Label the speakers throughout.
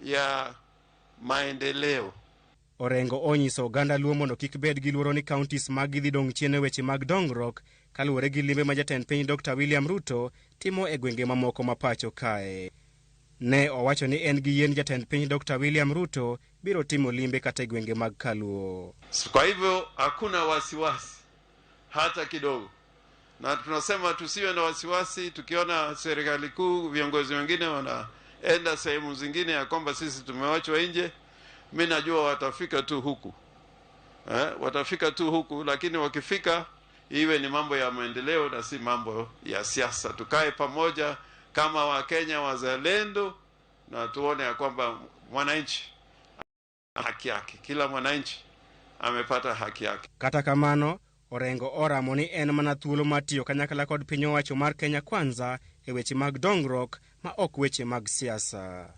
Speaker 1: ya maendeleo.
Speaker 2: Orengo onyiso oganda luo mondo kik bed gi luoro ni counties mag dhi dong' chien e weche mag dongruok kaluwore gi limbe ma jatend piny Dr. William Ruto timo e gwenge mamoko ma pacho kae. Ne owacho ni en gi yien jatend piny Dr. William Ruto biro timo limbe kata e gwenge mag Kaluo.
Speaker 1: Kwa hivyo hakuna wasiwasi hata kidogo. Na tunasema tusiwe na wasiwasi tukiona serikali kuu, viongozi wengine wanaenda sehemu zingine ya kwamba sisi tumewachwa nje. Mimi najua watafika tu huku. Watafika tu huku, lakini wakifika iwe ni mambo ya maendeleo na si mambo ya siasa. Tukae pamoja kama Wakenya wazalendo na tuone ya kwamba mwananchi haki yake. Kila mwananchi amepata haki yake.
Speaker 2: Kata kamano, Orengo oramo ni en mana thuolo matiyo kanyakla kod piny owacho mar Kenya Kwanza e weche mag dongruok ma ok weche mag siasa.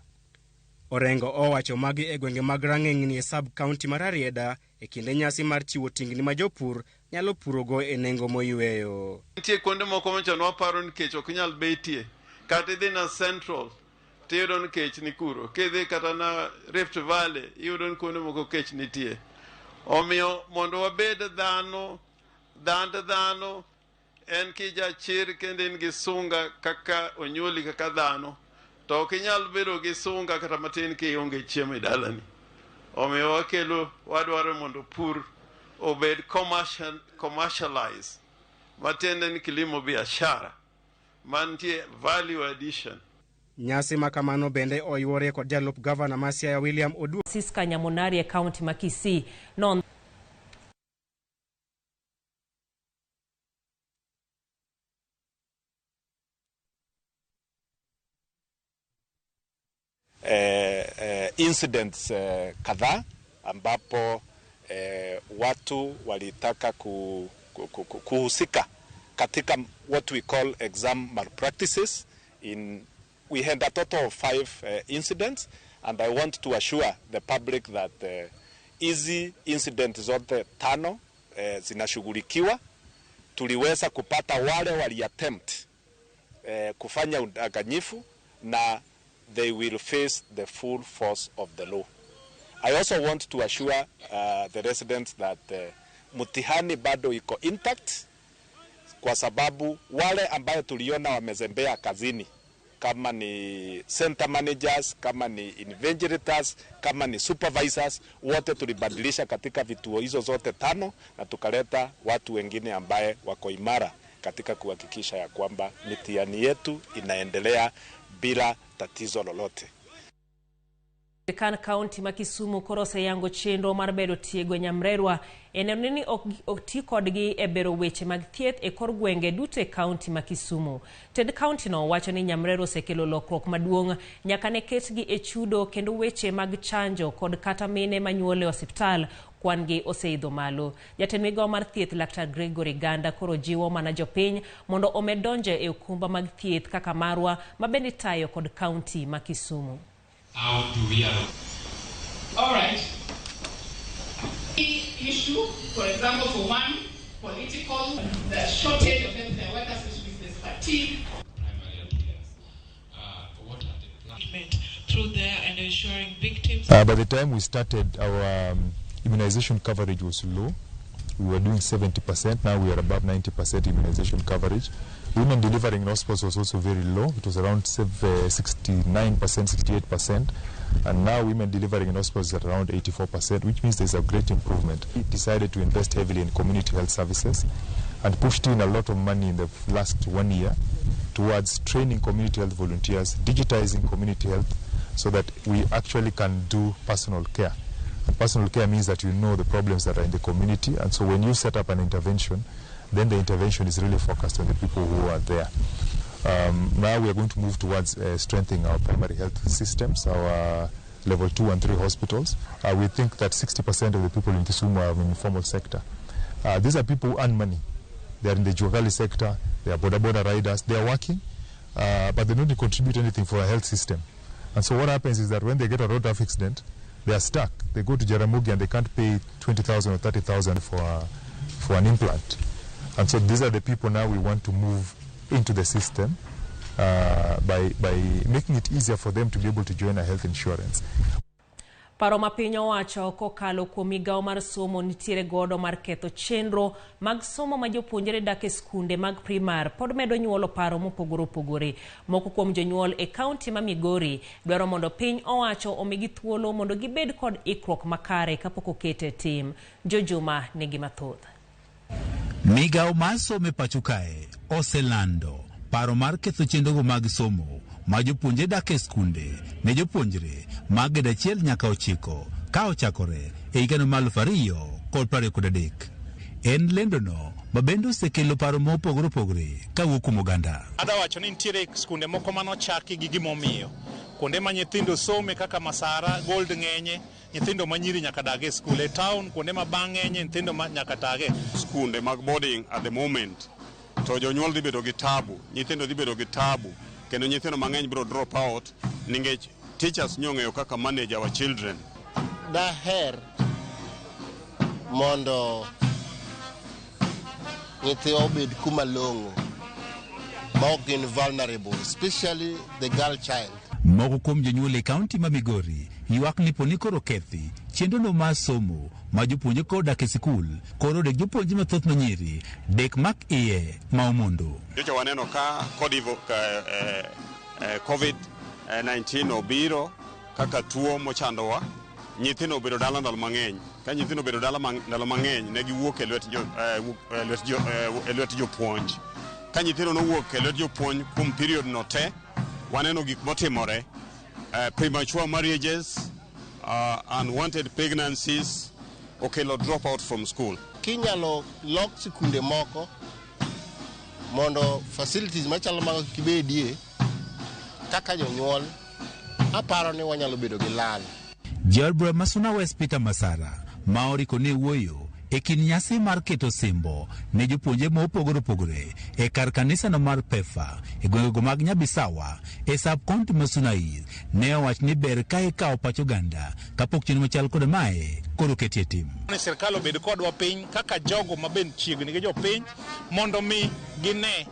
Speaker 2: Orengo owacho magi e gwenge mag rang'engni e sub-county mar Arieda e kinde nyasi mar chiwo tingni ma jopur nyalo purogo e nengo moyweyo.
Speaker 1: Nitie kuonde moko machon waparo nikech ok nyal betie. Kata idhi na Central, tiyudo ni kech ni kuro. Kidhi kata na Rift Valley, iyudo ni kuonde moko kech nitie. Omiyo mondo wabed dhano en kija chir kendo in gi sunga kaka onyuoli kaka dhano. To ok inyal bedo gi sunga kata matin kionge chiemo e dalani. Omiyo wadwaro mondo pur obed commercialize. Matiende ni kilimo biashara. Mantie value addition.
Speaker 2: Nyasi makamano bende oyuore kod jalup gavana ma Siaya William Oduor.
Speaker 3: Siska Nyamonari e county ma Kisii non
Speaker 4: incidents kadhaa ambapo watu walitaka kuhusika katika what we call exam malpractices. We had a total of 5 incidents, and I want to assure the public that hizi incidents zote 5 zinashughulikiwa. Tuliweza kupata wale waliattempt kufanya udanganyifu na they will face the full force of the law. I also want to assure the residents that mtihani bado iko intact, kwa sababu wale ambayo tuliona wamezembea kazini, kama ni center managers, kama ni invigilators, kama ni supervisors, wote tulibadilisha katika vituo hizo zote 5 na tukaleta watu wengine ambaye wako imara katika kuhakikisha ya kwamba mitihani yetu inaendelea bila tatizo lolote.
Speaker 3: Kan county ma Kisumu korose yango chenro mar bedo tiego nyamrerwa eneno ni okti kodgi e bero weche mag thieth e kor gwenge dute county ma Kisumu. Ted county no wacho ni nyamrero sekelo lokruok maduong' nyaka ne ketgi e chudo kendo weche mag chanjo kod kata mine manyuole hospital kwangi oseidho malo. Jatend migao mar thieth Laktar Gregory Ganda koro jiwo mana jopiny mondo omedonje e okumba mag thieth kaka marwa mabende tayo kod county ma Kisumu.
Speaker 5: How do we allow? All right. The issue, for example, for one, political, the shortage of healthcare workers, which is fatigue. Primary appearance. What are the plans through there and ensuring victims?
Speaker 6: By the time we started, our immunization coverage was low. We were doing 70%. Now we are above 90% immunization coverage. Women delivering in hospitals was also very low. It was around 69%, 68%. And now women delivering in hospitals are around 84%, which means there's a great improvement. We decided to invest heavily in community health services and pushed in a lot of money in the last 1 year towards training community health volunteers, digitizing community health so that we actually can do personal care. And personal care means that you know the problems that are in the community, and so when you set up an intervention, then the intervention is really focused on the people who are there. Now we are going to move towards strengthening our primary health systems, our level 2 and 3 hospitals. We think that 60% of the people in Kisumu are in the informal sector. These are people who earn money. They are in the Juakali sector, they are boda riders, they are working, but they don't contribute anything for a health system. And so what happens is that when they get a road traffic accident, they are stuck. They go to Ramogi and they can't pay 20,000 or 30,000 for an implant. And so these are the people now we want to move into the system by making it easier for them to be able to join a health insurance.
Speaker 3: Paro ma piny owacho kokalo kuom migawo mar somo nitiere godo mar ketho chenro mag somo ma jopuonjre dak e skunde mag primar pod medo nyuolo paro mopogore opogore. Moko kuom jonyuol e kaunti ma Migori dwaro mondo piny owacho omigi thuolo mondo gibed kod ikruok makare kapok okete tim. Jojuma nigi mathoth.
Speaker 7: Migawo mar somo e pacho kae oselando paro mar ketho chenrogo mag somo ma jopuonjre dak e skunde ne jopuonjre mag grade 1 nyaka 9 ka ochakore e higano mar 2023. En lendono ma bende osekelo paro mopogore opogore kawuok kuom oganda.
Speaker 4: Adawacho ni nitiere skunde moko manochaki gi gimomiyo kuonde ma nyithindo some kaka Masara, Gold ng'enye, nyithindo manyiri nyaka dag e skul. E town kuonde ma bang' ng'enye nyithindo nyaka tage
Speaker 1: skunde mag boarding at the moment. To jonyuol dhi bedo gi tabu, nyithindo dhi bedo gi tabu, kendo nyithindo mang'eny biro drop out nikech teachers nyong'eyo kaka manage our children.
Speaker 8: Daher mondo nyithindo obed kuma long'o ma ok gin vulnerable, especially the girl child.
Speaker 7: Moko kuom jonyuol e kaunti ma Migori ywak ni poni koro kethi chenrono mar somo ma jopuonje kodak e sikul koro dek jopuonje mathoth manyiri dek mak iye ma omondo.
Speaker 1: Jocho waneno ka COVID-19 obiro kaka tuo mochandowa, nyithindo obedo dala ndalo mang'eny. Ka nyithindo obedo dala ndalo mang'eny ne giwuok e lwet jopuonj. Ka nyithindo nowuok e lwet jopuonj kuom period no te, waneno gik motimore, premature marriages, unwanted pregnancies, okelo drop out from school.
Speaker 8: Kinyalo lok sikunde moko mondo facilities machalo mag kibedie kaka jonyuol, aparo ni wanyalo bedo gi lal.
Speaker 7: Jalbro Masuna West Peter Masara ma oriko ne wuoyo e kin nyasi mar keto simbo ne jopuonje mopogore opogore e kar kanisa no mar Pefa e gwengego mag Nyabisawa e sub-county ma Sunai ne owach ni ber ka ikawo pacho ganda kapok chenro machal kod mae koro ketie tim.
Speaker 4: Sirkal obed kodwa piny kaka jogo maben chiegni gi jopiny mondo mi gine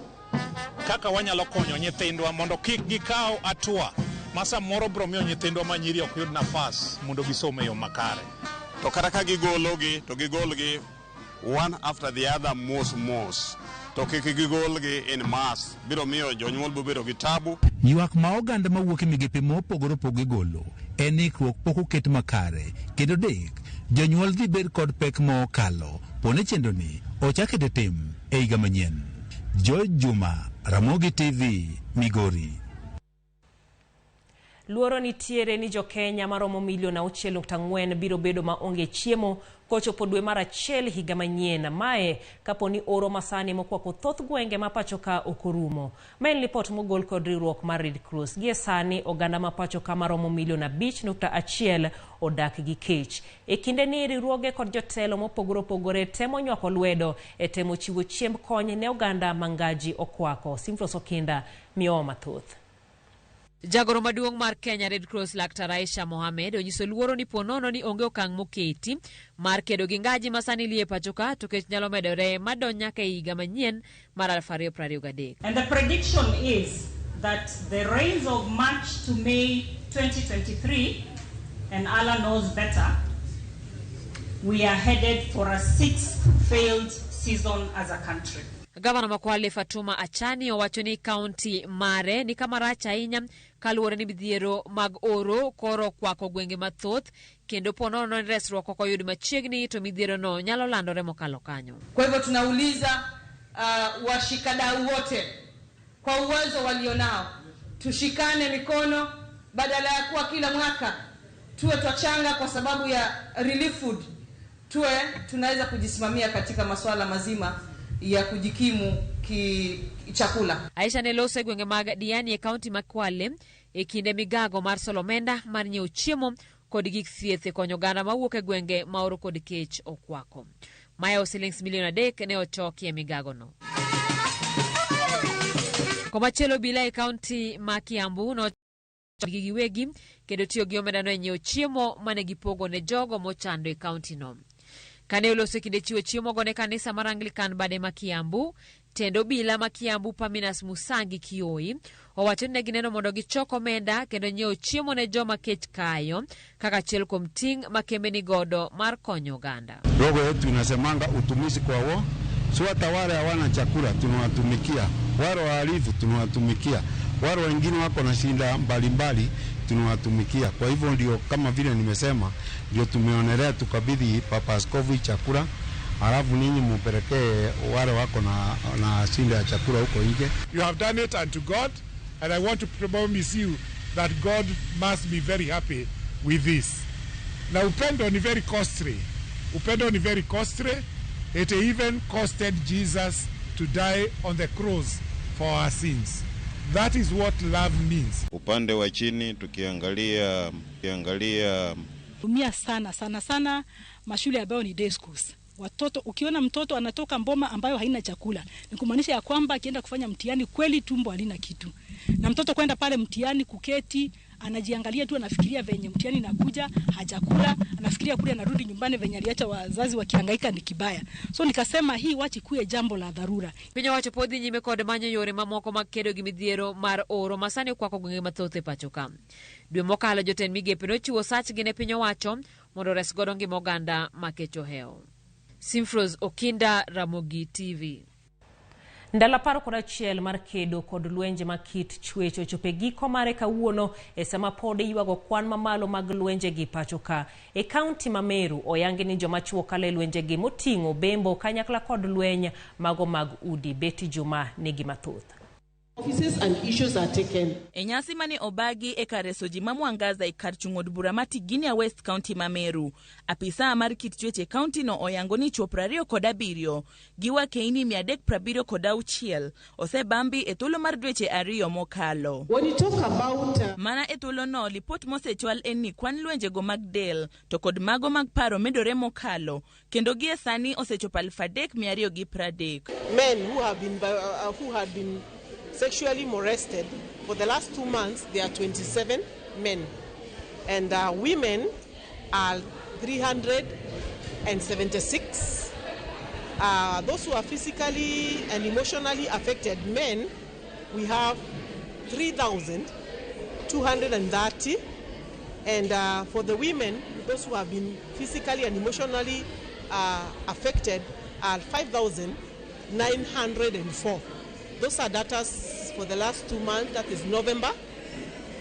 Speaker 4: kaka wanyalo konyo nyithindwa mondo kik gikaw atua ma samoro biro miyo nyithindwa manyiri ok yud nafas mondo gisom e yo makare.
Speaker 1: To kata ka gigologi to gigolgi one after the other mos. To kik gigolgi in mass, biro miyo jonyuol bedo gi tabu.
Speaker 7: Ywak ma oganda mawuok e migepe mopogore opogore golo en ikruok pok oket makare kendo dek jonyuol dhi bed kod pek mokalo pone chendoni ochakete tim e higa manyien. Jojuma, Ramogi TV, Migori.
Speaker 3: Luoro nitiere ni jo Kenya maromo milion 6.4 biro bedo maonge chiemo kochopo dwe mar achiel higa manyien. Mae kaponi oro masani mokwako thoth gwenge ma pacho ka okorumo. Main report mogol kod riwruok mar Red Cross. Gie sani oganda ma pacho ka maromo milion 5.1 odak gi kech. E kinde ni riwruoge kod jotelo mopogore opogore temo nywako lwedo e temo chiwo chiemb kony ne oganda mangaji okwako. Simfros Okinda miyo mathoth.
Speaker 9: Jagoro maduong' mar Kenya Red Cross Laktar Aisha Mohamed onyiso luoro ni ponono ni onge okang' moketi mar kedo gi ngaji masani lie pacho ka to kech nyalo medore madon nyaka higa manyien mar 2023.
Speaker 5: And the prediction is that the rains of March to May 2023, and Allah knows better, we are headed for a 6th failed season as a country.
Speaker 9: Gavana Makwale Fatuma Achani owacho ni kaunti mare ni kama rach ahinya kaluwore ni midhiero mag oro koro kwako gwenge mathoth kendo ponono resruok ok oyud machiegni to midhiero no nyalo landore mokalo kanyo.
Speaker 10: Kwa hivyo tunauliza washikadau wote kwa uwezo walionao tushikane mikono badala ya kuwa kila mwaka tuwe twachanga kwa sababu ya relief food, tuwe tunaweza kujisimamia katika masuala mazima ya kujikimu chakula.
Speaker 9: Aisha nelose gwenge mag Diani e kaunti Makwale e kinde migago mar Solomenda mar nyiewo chiemo kod gik thieth e konyo oganda mawuok e gwenge ma oro kod kech okwako. Maya shillings milion 3 ne ochoki e migago no. Komachielo bila e kaunti ma Kiambu no gi giwegi kendo tiyo gi omenda no e nyiewo chiemo mane gipogo ne jogo mochando e kaunti no. Kane oloso kinde chiwo chiemo gone kanisa mar Anglican bade ma Kiambu, tendo bila ma Kiambu Paminas Musangi Kioi owacho ni gineno mondo gichoko omenda kendo nyiewo chiemo ne joma kech kayo kaka achiel kuom ting' ma kembe ni godo mar konyo oganda.
Speaker 11: Rogo yetu inasemanga utumishi kwa wao, so hata wale hawana chakula tunawatumikia, wale wahalifu tunawatumikia, wale wengine wako na shida mbalimbali tunawatumikia. Kwa hivyo ndio kama vile nimesema, ndio tumeonelea tukabidhi Papa Askofu chakula, halafu ninyi mupelekee wale wako na shida ya chakula huko nje.
Speaker 12: You have done it unto God, and I want to promise you that God must be very happy with this. Now upendo ni very costly. Upendo ni very costly. It even costed Jesus to die on the cross for our sins. That is what love means.
Speaker 13: Upande wa chini tukiangalia
Speaker 14: umia sana mashule ambayo ni day schools. Watoto, ukiona mtoto anatoka mboma ambayo haina chakula, ni kumaanisha ya kwamba akienda kufanya mtihani kweli tumbo halina kitu. Na mtoto kwenda pale mtihani kuketi, anajiangalia tu, anafikiria venye mtihani nakuja, hajakula, anafikiria kule anarudi nyumbani venye aliacha wazazi wakihangaika ni kibaya. So nikasema hii wachi kuwe jambo la dharura.
Speaker 9: Pinyo wacho podhi nyime kod manyo yore mamoko mag kedo gi midhiero mar oro masani kwako gwenge mathoth e pacho ka. Dwe mokalo jotend migepe nochiwo sachgi ne pinyo wacho mondo res godo ngima oganda makecho heo. Simfros Okinda, Ramogi TV.
Speaker 3: Ndalo 11 mar kedo kod lwenje makit chwech ochope giko mare kawuono e sama pod ywago kwan mamalo mag lwenje gi pacho ka. E kaunti ma Meru oyangi ni joma chuo kale lwenje gi moting'o bembo kanyakla kod lweny mago mag udi. Beti Juma nigi mathoth.
Speaker 15: Offices and issues are taken.
Speaker 16: Enyasi mane obagi e kareso ji mamwangaza e kar chung'od bura mati Guinea West County ma Meru. Apisa mar kit chweche county no oyango ni chuo 27 giwa keini 376 osebambi e thuolo mar dweche 2 mokalo.
Speaker 15: When you talk about
Speaker 16: mana e thuolo no lipot mosechwal en ni kwan lwenje go mag del to kod mago mag paro medore mokalo kendo gie sani osechopo 3230.
Speaker 15: Men who had been sexually molested for the last 2 months, there are 27 men, and women are 376. Those who are physically and emotionally affected men, we have 3,230, and for the women, those who have been physically and emotionally affected are 5,904. Those are data for the last 2 months, that is November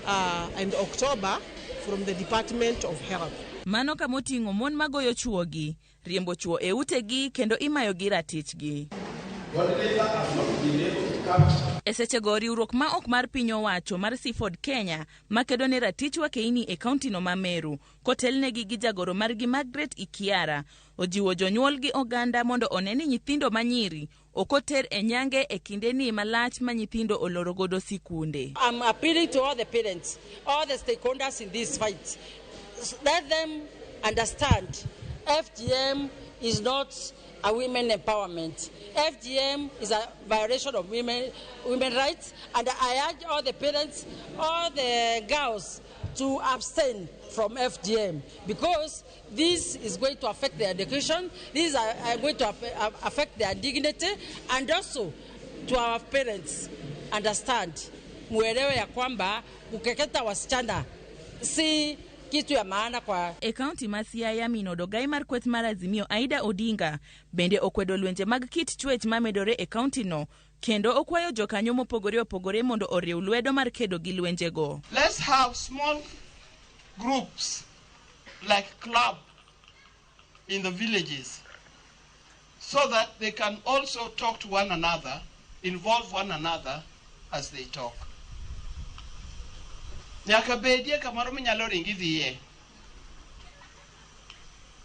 Speaker 15: and October, from the Department of Health.
Speaker 16: Mano kamoting'o mon magoyo chuogi, riembo chuo e utegi kendo imayo gi ratichgi. Esechego riwruok ma ok mar piny owacho mar Seaford Kenya makedo ne ratich wa keini e kaunti no ma Meru kotelnegi gi jagoro margi Margaret Ikiara ojiwo jonyuol gi oganda mondo oneni nyithindo manyiri okoter e nyange e kindeni malach ma nyithindo oloro godo sikunde.
Speaker 17: I'm appealing to all the parents, all the stakeholders in this fight. Let them understand FGM is not a women empowerment. FGM is a violation of women rights, and I urge all the parents, all the girls to abstain from FGM because this is going to affect their education, these are going to affect their dignity, and also to our parents understand muelewe ya kwamba kukeketa wasichana si kitu ya maana kwa
Speaker 16: e kaunti ma Siaya minodo gai mar kweth mar Azimio Aida Odinga bende okwedo lwenje mag kit chwech ma medore e kaunti no kendo okwayo jokanyo mopogore opogore mondo oriw lwedo mar kedo gi lwenje go.
Speaker 18: Let's have small groups like club in the villages so that they can also talk to one another, involve one another as they talk.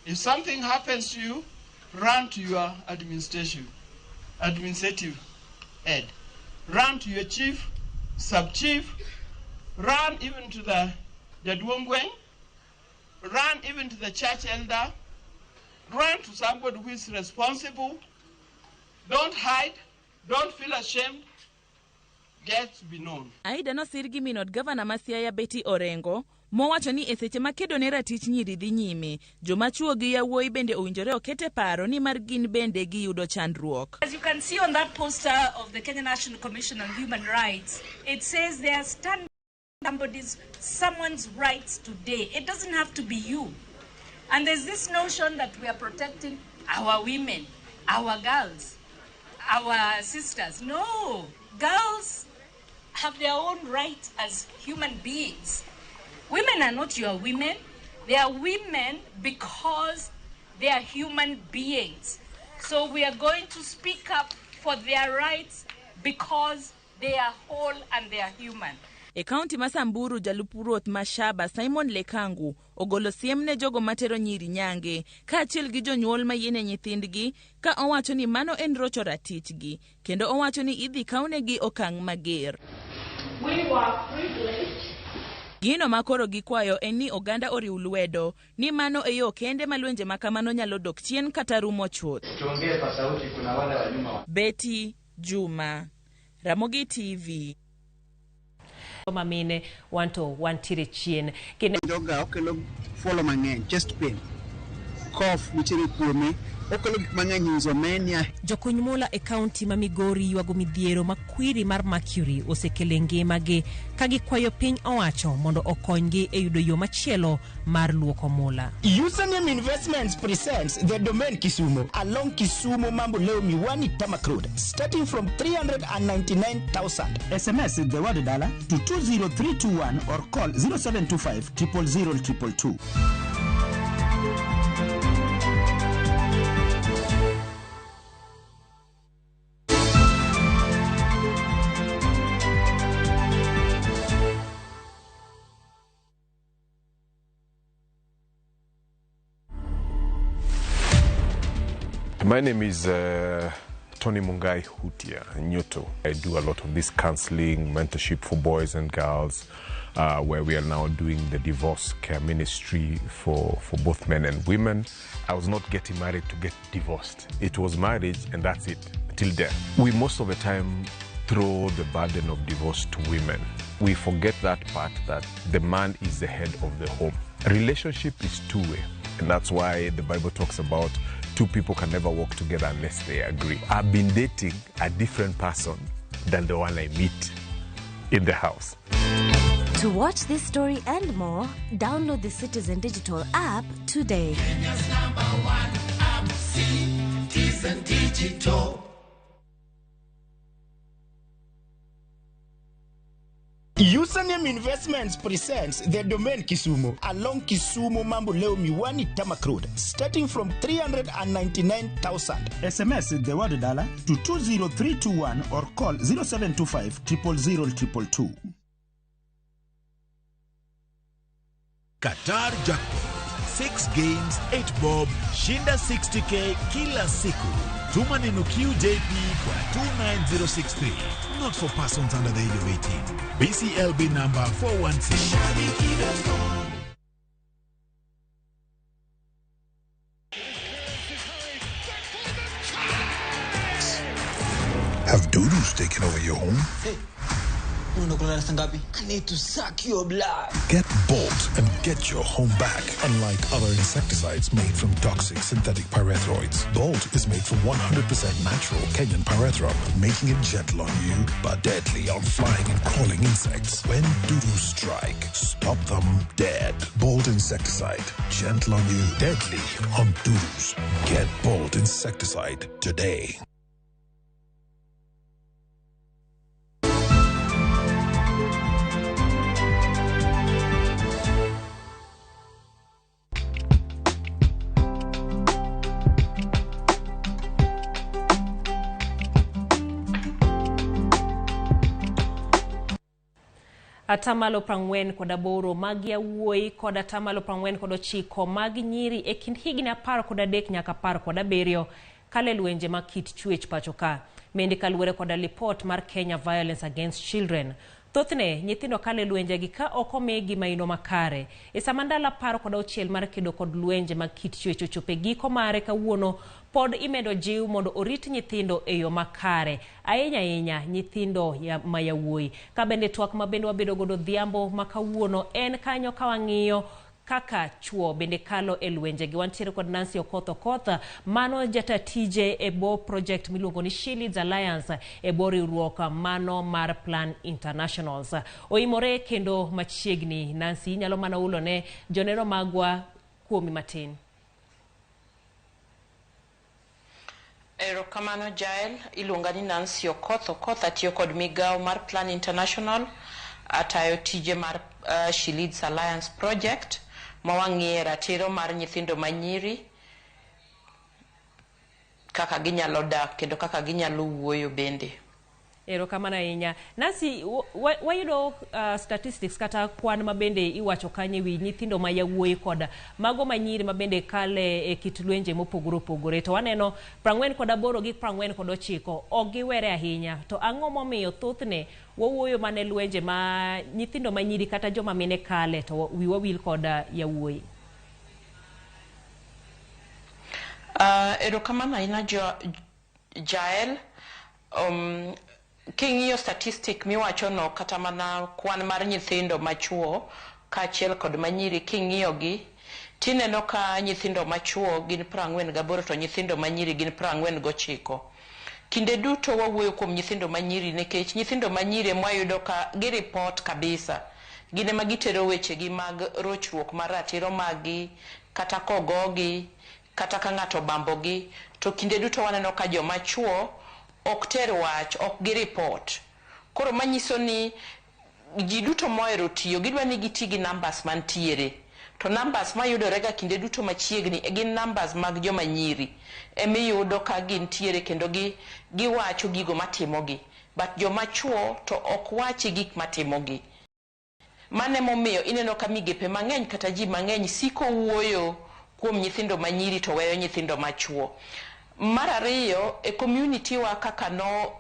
Speaker 18: If something happens to you, run to your administrative head. Run to your chief, sub-chief, run even to the Jadwongweng, run even to the church elder, run to somebody who is responsible. Don't hide, don't feel ashamed. Get to be known.
Speaker 16: Aida no sirgi minod governor Masiaya Betty Orengo mowacho ni e seche makedo ne ratich nyiri dhi nyime, joma chuo gi yawuoyi bende owinjore okete paro ni mar gin bende giyudo chandruok.
Speaker 19: As you can see on that poster of the Kenya National Commission on Human Rights, it says they are standing someone's rights today. It doesn't have to be you. And there's this notion that we are protecting our women, our girls, our sisters. No, girls have their own rights as human beings. Women are not your women. They are women because they are human beings. So we are going to speak up for their rights because they are whole and they are human.
Speaker 16: E kaunti ma Samburu, jalup ruoth Mashaba Simon Lekangu ogolo siem ne jogo matero nyiri nyange ka achiel gi jonyuol mayiene nyithindgi, ka owacho ni mano en rocho ratichgi, kendo owacho ni idhi kawnegi okang' mager.
Speaker 19: We were privileged.
Speaker 16: Gino makoro gikwayo en ni oganda oriw lwedo ni mano e yo kende malwenje makamano nyalo dok chien kata rumo chuth.
Speaker 20: Tuongee kwa sauti, kuna wale wa nyuma.
Speaker 16: Betty Juma, Ramogi TV.
Speaker 3: Mamine wantire chien.
Speaker 21: Joga okelo follow mang'eny, chest pain, cough nichiri kuome, okelo gik mang'eny insomnia.
Speaker 3: Jokonymola e kaunti ma Migori ywago midhiero makwiri mar mercury osekele ngimagi ka gikwayo piny owacho mondo okonygi e yudo yo machielo mar luoko mula.
Speaker 22: Username Investments presents the domain Kisumu along Kisumu Mambo Leo Miwani Tamak Road, starting from 399,000. SMS the word dollar to 20321 or call 0725 000 222.
Speaker 23: My name is Tony Mungai Hutia Nyoto. I do a lot of this counseling, mentorship for boys and girls, where we are now doing the divorce care ministry for both men and women. I was not getting married to get divorced. It was marriage and that's it, till death. We most of the time throw the burden of divorce to women. We forget that part that the man is the head of the home. A relationship is two-way, and that's why the Bible talks about two people can never work together unless they agree. I've been dating a different person than the one I meet in the house.
Speaker 24: To watch this story and more, download the Citizen Digital app today.
Speaker 25: Kenya's #1 app, Citizen Digital.
Speaker 22: Username Investments presents the domain Kisumu along Kisumu Mambo Leo Miwani Tamak Road, starting from 399,000. SMS the word dollar to 20321 or call 0725 000 222.
Speaker 26: Qatar Jackpot. 6 games, 8 bob, shinda 60k kila siku. Tuma neno QJP kwa 29063. Not for persons under the age of 18. BCLB number 416.
Speaker 27: Have doodles taken over your home?
Speaker 28: Hey. I need to suck your blood.
Speaker 27: Get Bolt and get your home back. Unlike other insecticides made from toxic synthetic pyrethroids, Bolt is made from 100% natural Kenyan pyrethrum, making it gentle on you but deadly on flying and crawling insects. When doodles strike, stop them dead. Bolt insecticide, gentle on you, deadly on doodles. Get Bolt insecticide today.
Speaker 3: Atamalo prang'wen kod aboro mag yawuoyi kod atamalo prang'wen kod ochiko mag nyiri e kind higni 13 nyaka 17 kale lwenje mag kit chwech pacho ka. Mendi kaluwore kod lipot mar Kenya Violence Against Children. Thothne nyithindo kale lwenje gi ka ok omigi maino makare. E sama ndalo 16 mar kedo kod lwenje mag kit chwecho chope giko mare kawuono, pod imedo jiw mondo orit nyithindo e yo makare, ahinya nyithindo ma yawuoyi. Ka bende twak ma bende wabedo godo dhiambo ma kawuono en kanyo ka wang'iyo kaka chuo bende kalo e lwenje gi. Wantiere kod Nancy Okoth, mano jata tije e bo project miluongo ni Shields Alliance e bo riwruok mano mar Plan Internationals. OIMORE kendo machiegni. Nancy, nyalo mana ulo ne joneno magwa kuomi matin.
Speaker 1: Erokamano Jael, iluonga ni Nancy Okoth atiyo kod migawo mar Plan International, atayo tije mar Shields Alliance project ma wang'iyo ratiro mar nyithindo manyiri, kaka ginyalo dak kendo kaka ginyalo wuoyo bende.
Speaker 3: Erokamano ahinya. Nancy, wayudo statistics kata kwan ma bende iwacho kanye wi nyithindo ma yawuoyi kod mago manyiri ma bende kale e kit lwenje mopogore opogore. To waneno 48 gi 49 ok giwere ahinya. To ang'o momiyo thothne wawuoyo mane lwenje ma nyithindo manyiri kata joma mine kale to wiwa wil kod yawuoyi?
Speaker 1: Erokamano ahinya Jael. King'iyo statistic miwacho no kata mana kwan mar nyithindo machuo kaachiel kod manyiri, king'iyo gi tineno ka nyithindo machuo gin 48 to nyithindo manyiri gin 49. Kinde duto wawuoyo kuom nyithindo manyiri nikech nyithindo manyiri mwayudo ka giripot kabisa, gine ma gitero weche gi mag rochruok mar ratiro magi kata kogogi kata ka ng'ato bambogi. To kinde duto waneno ka joma chuo ok ter wach, ok giripot. Koro manyiso ni ji duto mohero tiyo gidwa ni giti gi numbers mantiere. To numbers mayudore ga kinde duto machiegni gin numbers mag joma nyiri. Emiyudo ka gintiere kendo giwacho gigo matimogi. But joma chuo to ok wachi gik matimogi. Mane momiyo ineno ka migepe mang'eny kata ji mang'eny siko wuoyo kuom nyithindo manyiri to weyo nyithindo machuo. Mar ariyo, e community wa kaka no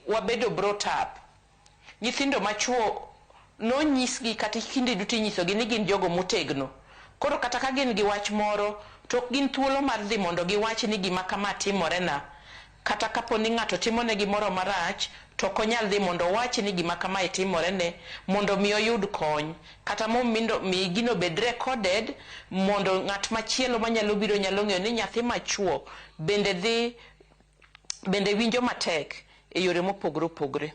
Speaker 1: wabedo brought up, nyithindo machuo no nyisgi kata kinde duto inyisogi ni gin jogo motegno. Koro kata ka gin gi wach moro to gin thuolo mar dhi mondo giwach ni gima kama timore na, kata kapo ni ng'ato timo ne gimoro marach to konyal dhi mondo wach ni gima kama itimore ne mondo mi oyud kony, kata mi gino bed recorded mondo ng'at machielo manyalo biro nyalo ng'eyo ni nyathi machuo bende winjo matek e yore mopogore opogore.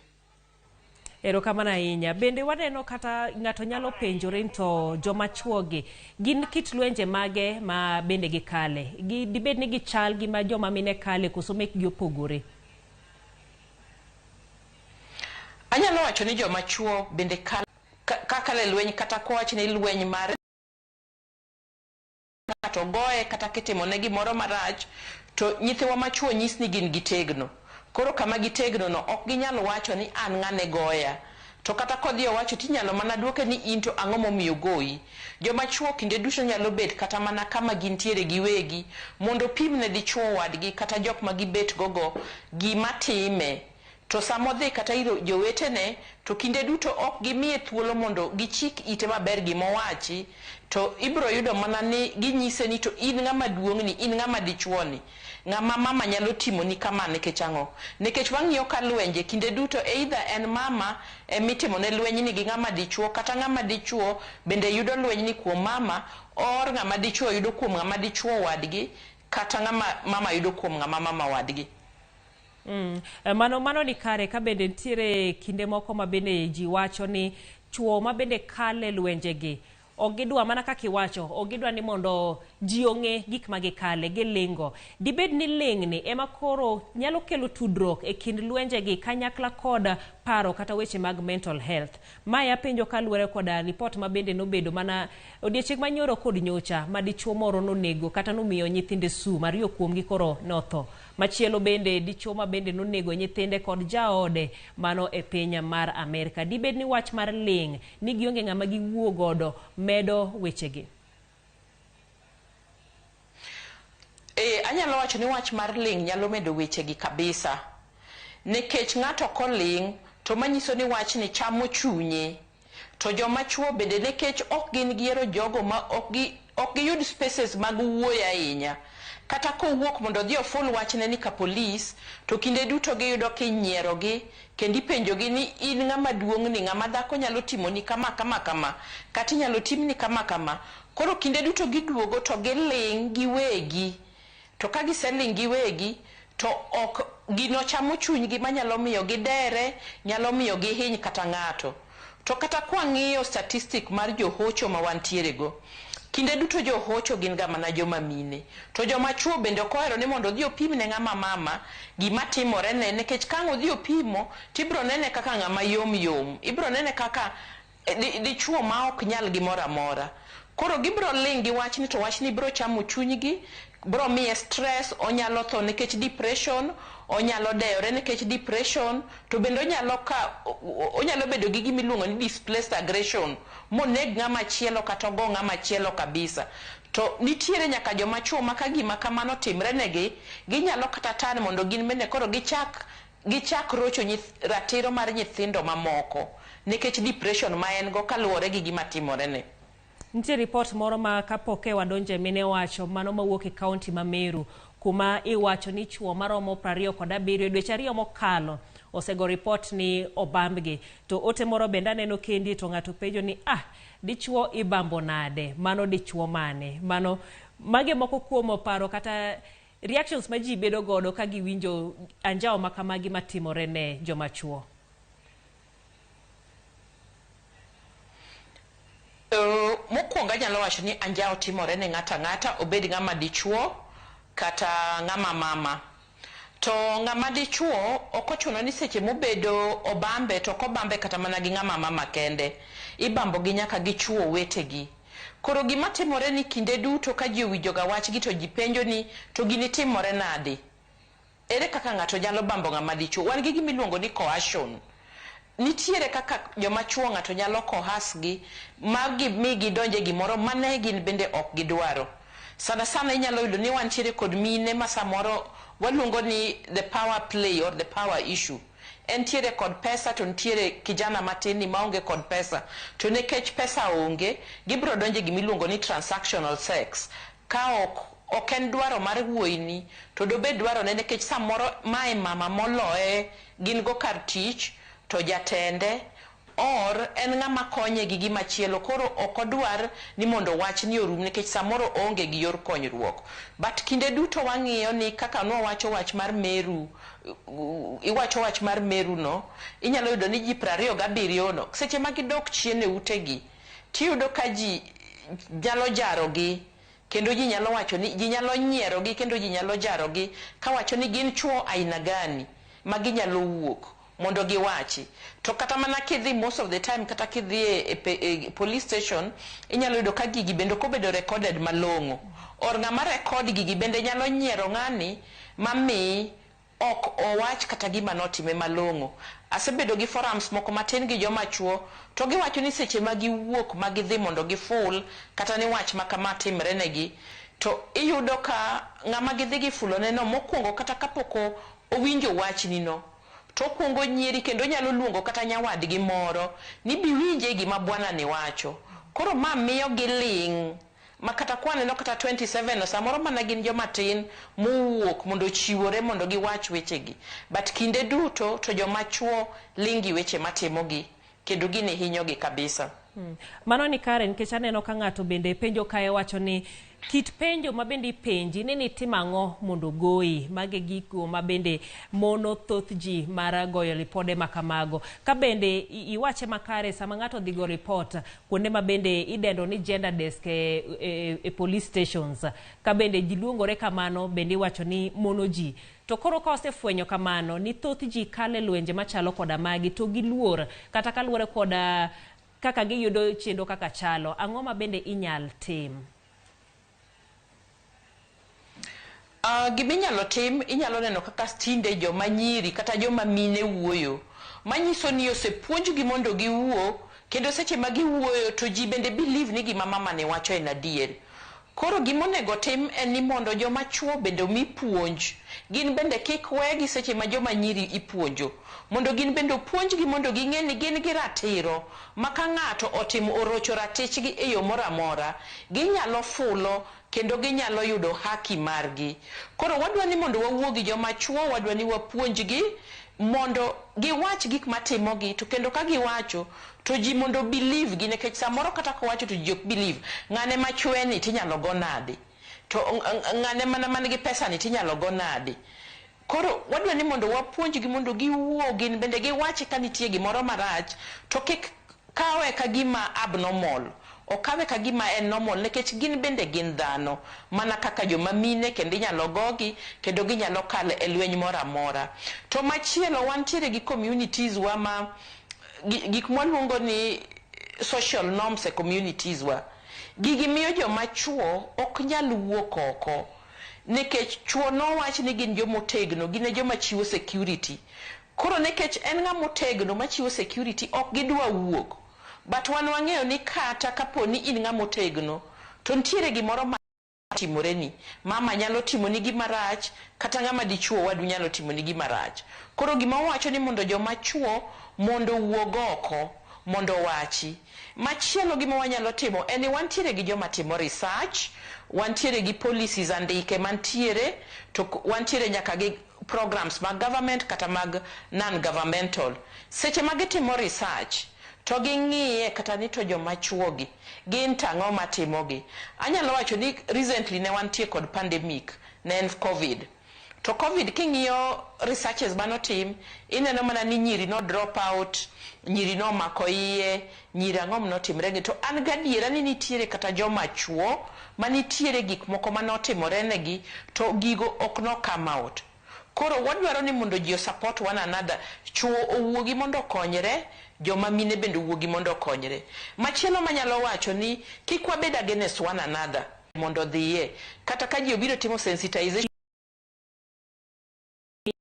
Speaker 3: Erokamano ahinya. Bende waneno kata ng'ato nyalo penjore to joma chuo gi gin kit lwenje mage ma bende gikale, dibed ni gichal gi ma joma mine kale koso mekgi opogore?
Speaker 1: Anyalo wacho ni joma chuo bende kale lweny kata kowacho ni lweny mar ng'ato goye kata kitimo ne gimoro marach to nyithiwa machuo nyis ni gin gitegno. Koro kama gitegno no ok ginyal wacho ni an ng'ane goya. To kata kodhi owacho tinyalo mana duoke ni in to ang'o momiyo goyi. Joma chuo kinde duto nyalo bet kata mana kama gintiere giwegi mondo pim ne dichuo wadgi kata jok ma gibet gogo gima time. To samodhi kata jowetene to kinde duto ok gimiye thuolo mondo gichik ite maber gimowachi, to ibro yudo mana ni ginyise ni to in ng'ama duong' ni, in ng'ama dichuo ni, ng'ama mama nyalo timo ni kama nikech ang'o. Nikech wang'iyo ka lwenje kinde duto either en mama emitimo ne lweny ni gi ng'ama dichuo, kata ng'ama dichuo bende yudo lweny ni kuom mama, or ng'ama dichuo yudo kuom ng'ama dichuo wadgi, kata ng'ama mama yudo kuom ng'ama mama wadgi.
Speaker 3: Mano ni kare. Ka bende ntiere kinde moko ma bende ji wacho ni chuo ma bende kale lwenje gi ogidwa mana kaka iwacho, ogidwa ni mondo ji ong'e gik ma gikale, gilingo. Dibed ni lingni ema koro nyalo kelo tudruok e kind lwenje gi kanyakla kod paro kata weche mag mental health. Maya penjo kaluwore kod report ma bende nobedo mana odiochieng' manyoro kod nyocha ma dichuo moro nonego kata nomiyo nyithinde sum, ariyo kuomgi koro notho. Machielo bende dichuo ma bende nonego nyithinde kod jaode mano e piny mar Amerika. Dibed ni wach mar ling ni gionge ng'ama giwuo godo medo wechegi?
Speaker 1: Anyalo wacho ni wach mar ling nyalo medo wechegi kabisa. Nikech ng'ato koling to manyiso ni wach ni chamo chunye. To joma chuo bende nekech ok gin giero jogo ma ok giyud spaces mag wuoyo ahinya. Kata kowuok mondo dhi oful wachne ni ka polis, to kinde duto giyudo kinyierogi, kendo ipenjogi ni in ng'ama duong' ni, ng'ama dhako nyalo timo ni kama kama kama, kata inyalo timni kama kama. Koro kinde duto giduogo to giling giwegi. To ka giseling giwegi, to ok gino chamo chunygi manyalo miyo gidere, nyalo miyo gihiny kata ng'ato. To kata kwang'iyo statistic mar johocho ma wantiere go, kinde duto johocho gin ga mana joma mine. To joma chuo bende kohero ni mondo dhi opim ne ng'ama mama gima timore ne, nikech kang' odhi opimo tibro nene kaka ng'ama yom yom, ibro nene kaka dichuo ma ok nyal gimoro amora. Koro gibro ling gi wachni, to wachni bro chamo chunygi, bro miye stress, onyalo tho nikech depression, onyalo dewore nikech depression, to bende onyalo bedo gi gimiluongo ni displaced aggression, moneg ng'ama chielo kata ogo ng'ama chielo kabisa. To nitiere nyaka joma chuo ma ka gima kamano timre negi, ginyalo kata tan mondo gin bende koro gichak rocho ratiro mar nyithindo mamoko nikech depression ma en go kaluwore gi gima timore ne.
Speaker 3: Nitie report moro ma kapok wadonje mine wacho mano mawuok e kaunti ma Meru, kuma iwacho ni chuo maromo 27 dweche 2 mokalo osego report ni obambgi. To ote moro bende aneno kendi to ng'ato penjo ni dichuo ibambo nade, mano dichuo mane, mano mage moko kuom paro kata reactions ma ji bedo godo ka giwinjo anjao makamagi matimore ne joma chuo.
Speaker 1: Mokwongo anyalo wacho ni anjao timore ne ng'ata obed ng'ama dichuo kata ng'ama mama. To ng'ama dichuo ok ochuno ni seche mobedo obambe to kobambe kata mana gi ng'ama mama kende, ibambo gi nyaka gi chuo wetegi. Koro gima timore ni kinde duto ka ji owinjo ga wachgi to ji penjo ni to gini timore nade. Ere kaka ng'ato nyalo bambo ng'ama dichuo? Wan gi gimiluongo ni coercion. Nitiere kaka joma chuo ng'ato nyalo coerce-gi mi gidonje gimoro mane gin bende ok gidwaro. Sana inyalo yudo ni wantiere kod mine ma samoro waluongo ni the power play or the power issue. Entiere kod pesa to nitiere kijana matini maonge kod pesa. To nekech pesa onge, gibro donje gimiluongo ni transactional sex. Ka ok en dwaro mar wuoyini, to dobed dwaro ne nekech samoro mae mama moloe gin go kar tich, to jatende or en ng'ama konye gi gima chielo, koro ok odwar ni mondo wach ni orum nikech samoro onge gi yor konyruok. But kinde duto wang'iyo ni kaka nowacho wach mar Meru, iwacho wach mar Meru no, inyalo yudo ni ji 27 no seche ma gidok chien e utegi, tiyudo ka ji nyalo jarogi, kendo ji nyalo wacho ni ji nyalo nyierogi, kendo ji nyalo jarogi kawacho ni gin chuo aina gani ma ginyalo wuok mondo giwachi. To kata mana kidhi most of the time, kata kidhi e police station, inyalo yudo ka gigi bende kobedo recorded malong'o. Or ng'ama record gigi bende nyalo nyiero ng'ani mami ok owach kata gima notime malong'o. Asebedo gi forums moko matin gi joma chuo, to giwacho ni seche ma giwuok ma gidhi mondo giful kata ni wach ma kama timre negi, to iyudo ka ng'ama gidhi gifulo neno mokwongo kata kapoko owinjo wachni no, to kuongo nyieri kendo nyalo luongo kata nyawadgi moro ni biwinje gima bwana ni wacho. Koro ma miyo giling makata kwaneno kata 27 samoro mana gin joma tin mowuok mondo chiwore mondo giwach wechegi. But kinde duto to joma chuo lingi weche matimogi kendo gini hinyogi kabisa.
Speaker 3: Mano ni kare nikech aneno ka ng'ato bende penjo kae wacho ni kit penjo ma bende penji ni timang'o mondo goyi, mage giko ma bende mono thoth ji mar goyo ripode makamago. Ka bende iwache makare sama ng'ato dhi go report kuonde ma bende idendo ni gender desk e police stations, ka bende ji luongore kamano bende iwacho ni mono ji. To koro ka osefwenyo kamano ni thoth ji kale lwenje machalo koda magi to giluor kata kaluwore koda kaka giyudo chendo kaka chalo, ang'o ma bende inyal tim?
Speaker 1: Giminyalo tim, inyalo neno kaka tinde joma nyiri kata joma mine wuoyo, manyiso ni osepuonjgi mondo giwuo, kendo seche ma giwuoyo to ji bende believe ni gima mama ne wacho en adier. Koro gimonego tim en ni mondo joma chuo bende mi puonj. Gin bende kik wegi seche ma joma nyiri ipuonjo. Mondo gin bende puonjgi mondo ging'e ni gin gi ratiro. Ma ka ng'ato otimo orocho ratichgi e yo moro amora, ginyalo fulo kendo ginyalo yudo haki margi. Koro wadwa ni mondo wawuo gi joma chuo, wadwa ni wapuonjgi mondo giwach gik matimogi, to kendo ka giwacho to ji mondo believe gi, nikech samoro kata kowacho to ji ok believe. Ng'ane machwe ni tinyalo go nade, to ng'ane mana man gi pesa ni tinyalo go nade. Koro wadwa ni mondo wapuonjgi mondo giwuo gin bende giwachi ka nitie gimoro marach, to kik kawe ka gima abnormal, okawe ka gima en normal, nikech gin bende gin dhano mana kaka joma mine, kendo inyalo gogi kendo ginyalo kalo e lweny moro amora. To machielo wantiere gi communities wa ma gik mwaluongo ni social norms e communities wa. Gigi miyo joma chuo ok nyal wuok oko, nikech chuo nowach ni gin jomotegno, gin joma chiwo security. Koro nikech en ng'ama otegno machiwo security, ok gidwa wuok. But wan wang'eyo ni kata kapo ni in ng'ama otegno, to nitiere gimoro matimore ni. Mama nyalo timo ni gima rach, kata ng'ama dichuo wadu nyalo timo ni gima rach. Koro gima wacho ni mondo joma chuo mondo wuog oko, mondo wachi. Machielo gima wanyalo timo en ni wantiere gi joma timo research, wantiere gi policies andike mantiere, to wantiere nyaka gi programs mag government kata mag non-governmental. Seche magitimo research, to ging'iye kata ni to joma chuogi gin tang'o matimogi. Anyalo wacho ni recently ne wantie kod pandemic, ne en COVID. To COVID king'iyo researches manotim, ineno mana ni nyiri no drop out, nyiri no mako iye, nyiri ang'om notimregi. To an gadiera ni nitiere kata joma chuo manitiere gik moko manotimore negi, to gigo ok no come out. Koro wadwaro ni mondo ji support one another, chuo owuogi mondo konyre, joma mine bende owuogi mondo konyre. Machielo manyalo wacho ni kik wabed against one another mondo dhiye, kata ka ji obiro timo sensitization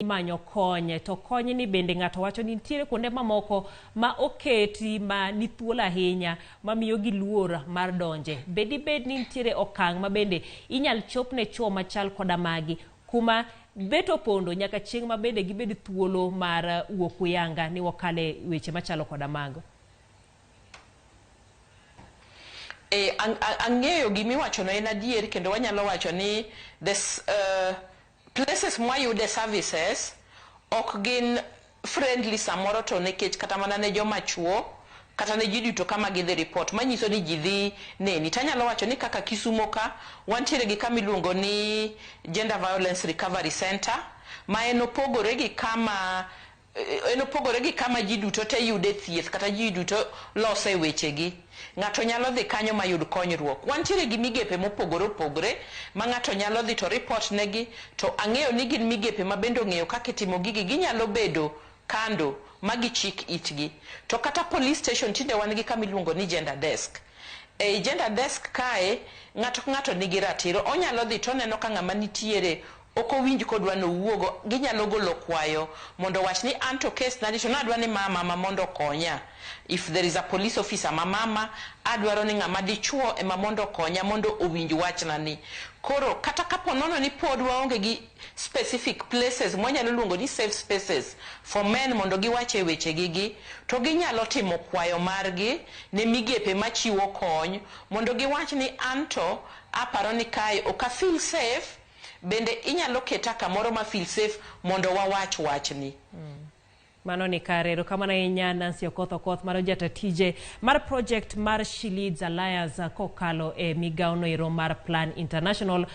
Speaker 3: manyo konye, to konye ni bende ng'ato wacho ni nitiere kuonde mamoko ma oketi ma ni thuolo ahinya ma miyo gi luor mar donje. Bed ni nitiere okang' ma bende inyal chopne chuo machal koda magi, kuma beto pondo nyaka chieng' ma bende gibed thuolo mar wuok uyanga ni wakale weche machalo koda mago.
Speaker 1: Ang'eyo gimiwacho no en adier, kendo wanyalo wacho ni this places mwayude services ok gin friendly samoro, to nekech kata mana ne joma chuo kata ne ji duto kama gidhi report manyiso ni ji dhi neni. Tanyalo wacho ni kaka Kisumo ka wantiere gi kama iluongo ni Gender Violence Recovery Center, ma en opogore gi kama ji duto te yude thieth kata ji duto lose wechegi. Ng'ato nyalo dhi kanyo mayud konyruok. Wantiere gi migepe mopogore opogore ma ng'ato nyalo dhi to report negi, to ang'eyo ni gin migepe ma bende ong'eyo kaka itimo gigi, ginyalo bedo kando magi chik itgi. To kata police station tinde wan gi kama iluongo ni gender desk. E gender desk kae ng'ato nigi ratiro, onyalo dhi to neno ka ng'ama nitiere ok owinj kodwa no wuogo, ginyalo golo kwayo mondo wach ni anto case nadi to nadwa ni mama mondo konya. If there is a police officer mama adwaro ni ng'ama dichuo ema mondo konya mondo owinj wachna ni. Koro kata kapo nono ni pod waonge gi specific places mwanyalo luongo ni safe spaces for men mondo giwache weche gigi, to ginyalo timo kwayo margi ne migepe machiwo kony mondo giwach ni anto aparo ni kae ok feel safe, bende inyalo keta kamoro ma feel safe mondo wawach wachni.
Speaker 3: Mano ni karero kama na inya Nancy Okoth maro jata tije mar project mar She Leads Alliance kokalo e migao ero mar Plan International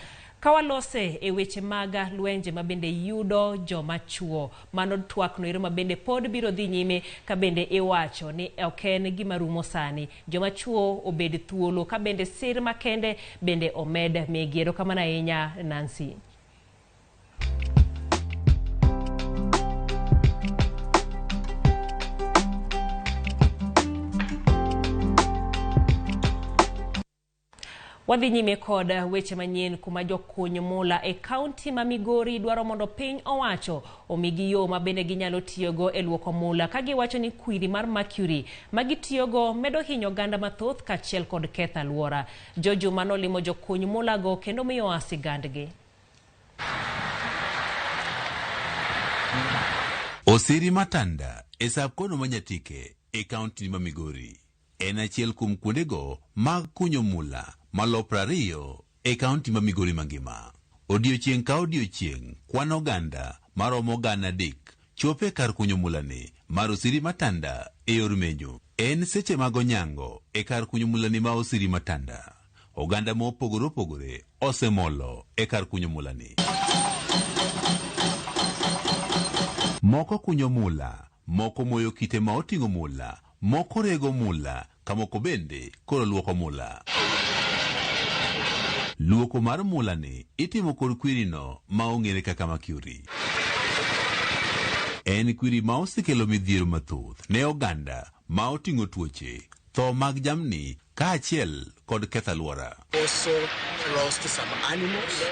Speaker 3: kawalose e weche maga lwenje mabende yudo joma chuo. Mano twak ero mabende pod biro dhi nyime ka bende iwacho ni oken gima rumo sani, joma chuo obed thuolo ka bende sir makende bende omed megiero kama na inya Nancy. Wadhi nyime kod weche manyien kuma jokuny mula e kaunti ma Migori dwaro mondo piny owacho omigi yo ma bende ginyalo tiyogo e luoko mula ka giwacho ni kwiri mar mercury ma gitiyogo medo hinyo oganda mathoth kaachiel kod ketho alwora. Jojuma nolimo jokuny mula go kendo miyo sigandgi.
Speaker 2: Osiri Matanda e sabkono manyatike e kaunti ma Migori en achiel kuom kuondego mag kunyo mula malo 20 e kaunti ma Migori mangima. Odiochieng' ka odiochieng' kwan oganda maromo gana 3 chope kar kunyo mulani mar Osiri Matanda e yor menyo. En seche mag onyango e kar kunyo mulani ma Osiri Matanda. Oganda mopogore opogore osemolo e kar kunyo mulani. Moko kunyo mula, moko moyo kite ma oting'o mula, moko rego mula, kamoko bende koro luoko mula. Luoko mar mula ni itimo kod kwirino ma ong'ere kaka mercury. En kwiri ma osekelo midhiero mathoth ne oganda ma oting'o tuoche, tho mag jamni kaachiel kod ketho alwora.
Speaker 21: Also lost some animals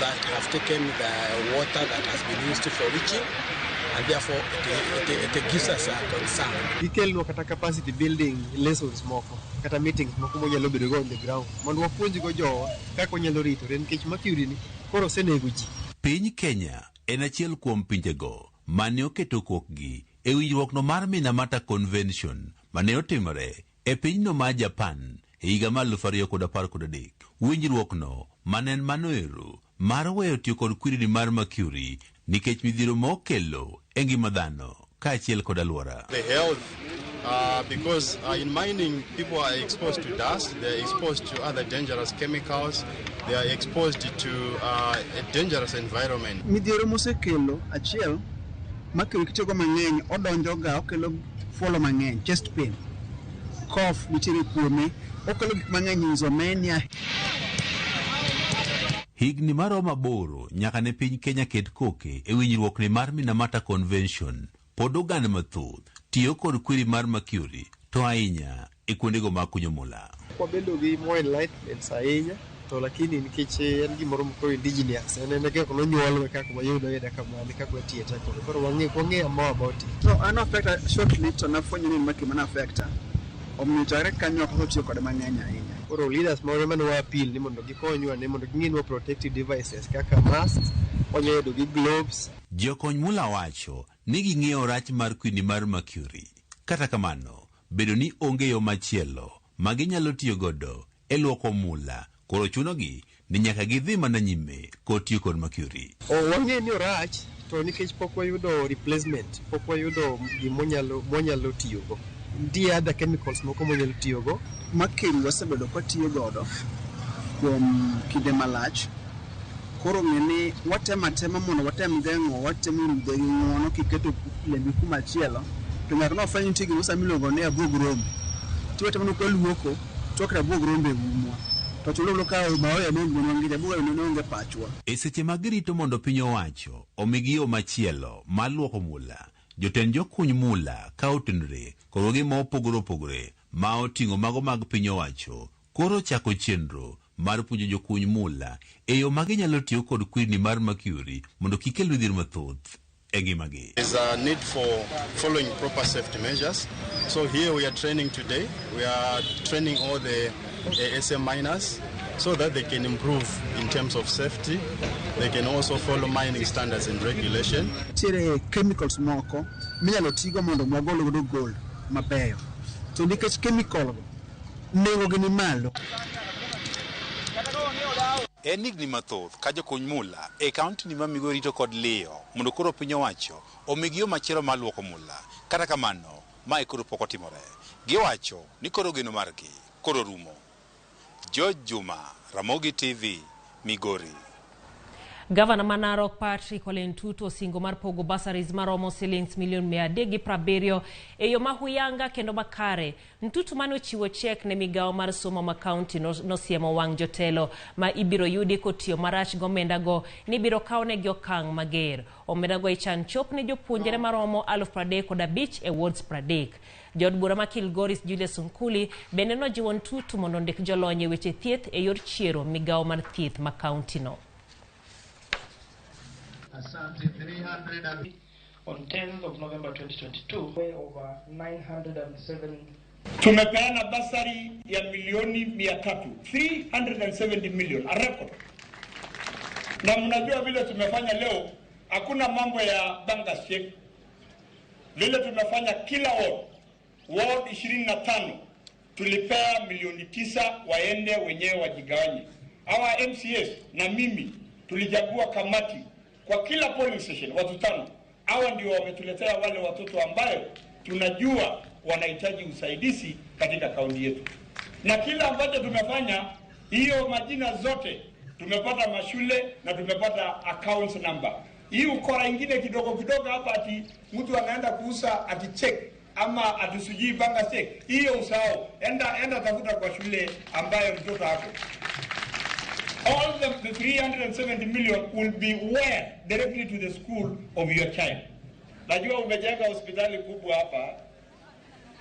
Speaker 21: that have taken the water that has been used for reaching, and therefore it gives us a concern.
Speaker 4: Ikelno kata capacity building lessons moko kata meetings moko monyalo bedo go on the ground mondo wapuonj go jowa kaka onyalo ritore nikech mercury ni koro osenego ji.
Speaker 2: Piny Kenya en achiel kuom pinjego mane oketo kokgi e winjruokno mar Minamata Convention mane otimore e pinyno ma Japan e higa mar 2013. Winjruokno mane en manoero mar weyo tiyo kod kwiri mar mercury nikech midhiero ma okelo e ngima dhano kaachiel kod alwora.
Speaker 5: The health, because in mining people are exposed to dust, they are exposed to other dangerous chemicals, they are exposed to a dangerous environment.
Speaker 21: Midhiero mosekelo achiel mercury kitiyogo mang'eny odonjoga okelo fuolo mang'eny, chest pain, cough nitiere kuome, okelo gik mang'eny insomnia.
Speaker 2: Higni maromo 8 nyaka ne piny Kenya ket koke e winjruokni mar Minamata Convention, pod oganda mathoth tiyo kod kwiri mar mercury to ahinya e kuondego mag kunyo mula.
Speaker 4: Wabedo gi more enlightenment ahinya to lakini nikech en gimoro moko indigenous en kaka nonyuolwe kaka wayudo yeda kamano kaka watiye tako koro wang'e more about it.
Speaker 21: So an affect shortly to nafwenyo ni mercury man affect omnitare kanyo ko tiyo kod mang'eny ahinya.
Speaker 4: Koro leaders moro mane wa appeal ni mondo gikonywa ne mondo ging'inwa protective devices kaka masks, onyedo gi gloves.
Speaker 2: Jokony mula wacho ni ging'eyo rach mar kwiri mar mercury. Kata kamano, bedo ni onge yo machielo ma ginyalo tiyo godo e luoko mula, koro chunogi ni nyaka gidhi mana nyime kod tiyo kod mercury.
Speaker 4: Wang'e ni orach to nikech pok wayudo replacement, pok wayudo gimonyalo tiyogo. Nitie other chemicals moko monyalo tiyogo.
Speaker 21: Mercury wasebedo katiyo godo kuom kinde malach. Koro ng'eni watematema mondo watem geng'o, watemo rudhe gi ng'uono kiketo lembi kuma chielo. To nyaka nofweny nitie gima miluongo ni abuog rombe. Tiwatemo ka luoko, tokra abuog rombe umwa. To chulo ka maoya nengo ng'ongi abuog rombe onge pachwa.
Speaker 2: E seche mag rito mondo piny owacho omigi yo machielo mar luoko mula, jotend jokuny mula ka otenore koro gi ma opogore opogore ma oting'o mago mag piny owacho koro chako chenro mar puonjo jokuny mula e yo ma ginyalo tiyo kod kwirni mar mercury mondo kik kel midhiero mathoth e ngimagi.
Speaker 5: There's a need for following proper safety measures. So here we are training today. We are training all the SM miners so that they can improve in terms of safety. They can also follow mining standards and regulation.
Speaker 21: Tiere chemicals moko minyalo tigo mondo mwagol godo gold mabeyo. To nikech chemical nengo gi ni malo.
Speaker 2: En higni mathoth ka jokuny mula e kaunti ni ma Migori to kod liyo mondo koro piny owacho omigi yo machielo mar luoko mula. Kata kamano, mae koro pok otimore. Giwacho ni koro geno margi koro rumo. George Juma, Ramogi TV, Migori.
Speaker 3: Governor Manarok Patrick Ole Ntutu osingo mar pogo bursaries maromo shillings milion 370 e yo mahuyanga kendo makare. Ntutu mane ochiwo chek ne migawo mar somo ma county nosiemo wang' jotelo ma ibiro yudi kotiyo marach gomenda go ni biro kawnegi okang' mager. Omenda go ichan chop ne jopuonjre maromo 35,000 e wards 30. Jod bura ma Kilgoris Julius Nkuli bende nojiwo Ntutu mondo ondik jolony e weche thieth e yor chiero migawo mar thieth ma county no.
Speaker 6: On 10th of November 2022, way over 907.
Speaker 22: Tumepeana basari ya milioni 300, 370 million, a record. Na mnajua vile tumefanya leo, hakuna mambo ya banka check. Vile tumefanya kila ward 25, tulipea milioni 9 waende wenyewe wajigawanye. Hawa MCS na mimi tulijagua kamati kwa kila polling station watu 5. Hawa ndio wametuletea wale watoto ambayo tunajua wanahitaji usaidizi katika kaunti yetu. Na kila ambacho tumefanya, hiyo majina zote tumepata mashule na tumepata account number. Hii ukora ingine kidogo kidogo hapa ati mtu anaenda kuuza ati check ama atusujui banka check. Hiyo usahau. Enda tafuta kwa shule ambayo mtoto wako. All the 370 million will be wired directly to the school of your child. Najua umejenga hospitali kubwa hapa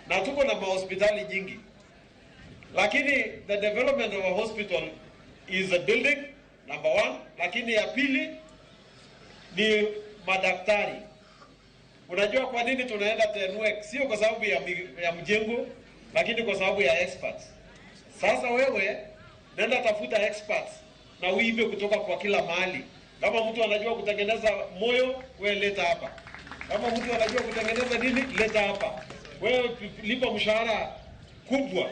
Speaker 22: na tuko na mahospitali nyingi, lakini the development of a hospital is a building, number 1. Lakini ya pili ni madaktari. Unajua kwa nini tunaenda Tenwek? Sio kwa sababu ya mjengo, lakini kwa sababu ya experts. Sasa wewe nenda tafuta experts na uibe kutoka kwa kila mahali. Kama mtu anajua kutengeneza moyo, wewe leta hapa. Kama mtu anajua kutengeneza nini, leta hapa. Wewe lipa mshahara kubwa,